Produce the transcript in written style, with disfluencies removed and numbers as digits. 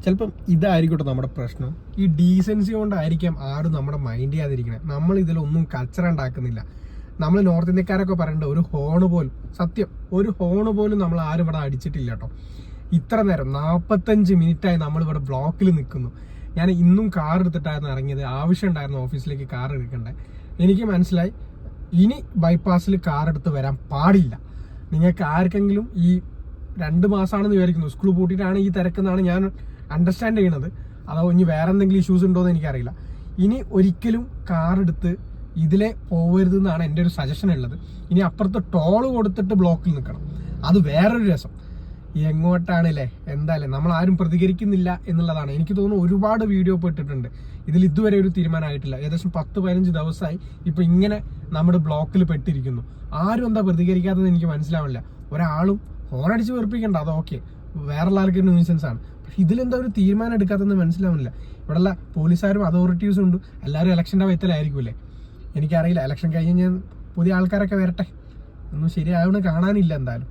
ചിലപ്പം ഇതായിരിക്കട്ടെ നമ്മുടെ പ്രശ്നം. ഈ ഡീസൻസി കൊണ്ടായിരിക്കാം ആരും നമ്മുടെ മൈൻഡ് ചെയ്യാതിരിക്കണേ. നമ്മൾ ഇതിലൊന്നും കച്ചറ ഉണ്ടാക്കുന്നില്ല. നമ്മൾ നോർത്ത് ഇന്ത്യക്കാരൊക്കെ പറയേണ്ട ഒരു ഹോണ് പോലും, സത്യം ഒരു ഹോണ് പോലും നമ്മൾ ആരും ഇവിടെ അടിച്ചിട്ടില്ല കേട്ടോ. ഇത്ര നേരം 45 മിനിറ്റായി നമ്മളിവിടെ ബ്ലോക്കിൽ നിൽക്കുന്നു. ഞാൻ ഇന്നും കാർ എടുത്തിട്ടായിരുന്നു ഇറങ്ങിയത്. ആവശ്യം ഉണ്ടായിരുന്നു ഓഫീസിലേക്ക് കാർ എടുക്കണ്ടേ. എനിക്ക് മനസ്സിലായി ഇനി ബൈപ്പാസിൽ കാർ എടുത്ത് വരാൻ പാടില്ല. നിങ്ങൾക്ക് ആർക്കെങ്കിലും ഈ 2 മാസമാണെന്ന് വിചാരിക്കുന്നു, സ്കൂൾ പൂട്ടിയിട്ടാണ് ഈ തിരക്കെന്നാണ് ഞാൻ അണ്ടർസ്റ്റാൻഡ് ചെയ്യണത്. അതോ ഇനി വേറെ എന്തെങ്കിലും ഇഷ്യൂസ് ഉണ്ടോ എന്ന് എനിക്കറിയില്ല. ഇനി ഒരിക്കലും കാർ എടുത്ത് ഇതിലെ പോകരുതെന്നാണ് എൻ്റെ ഒരു സജഷൻ ഉള്ളത്. ഇനി അപ്പുറത്ത് ടോൾ കൊടുത്തിട്ട് ബ്ലോക്കിൽ നിൽക്കണം, അത് വേറൊരു രസം. എങ്ങോട്ടാണല്ലേ എന്തായാലും നമ്മൾ ആരും പ്രതികരിക്കുന്നില്ല എന്നുള്ളതാണ്. എനിക്ക് തോന്നുന്നു ഒരുപാട് വീഡിയോ ഇട്ടിട്ടുണ്ട്, ഇതിൽ ഇതുവരെ ഒരു തീരുമാനമായിട്ടില്ല. ഏകദേശം 10-15 ദിവസമായി ഇപ്പൊ ഇങ്ങനെ നമ്മുടെ ബ്ലോക്കിൽ പെട്ടിരിക്കുന്നു. ആരും എന്താ പ്രതികരിക്കാത്തതെന്ന് എനിക്ക് മനസ്സിലാവില്ല. ഒരാളും ഹോണടിച്ച് വെറുപ്പിക്കണ്ട, അത് ഓക്കെ, വേറെ ആൾക്ക് ന്യൂസൻസ് ആണ്. പക്ഷെ ഇതിലെന്താ ഒരു തീരുമാനം എടുക്കാത്തതെന്ന് മനസ്സിലാവുന്നില്ല. ഇവിടെയുള്ള പോലീസുകാരും അതോറിറ്റീസും ഉണ്ട്. എല്ലാവരും ഇലക്ഷൻ്റെ വയത്തിലായിരിക്കുമല്ലേ, എനിക്കറിയില്ല. ഇലക്ഷൻ കഴിഞ്ഞ് പുതിയ ആൾക്കാരൊക്കെ വരട്ടെ, ഒന്നും ശരിയാവുന്ന കാണാനില്ല എന്തായാലും.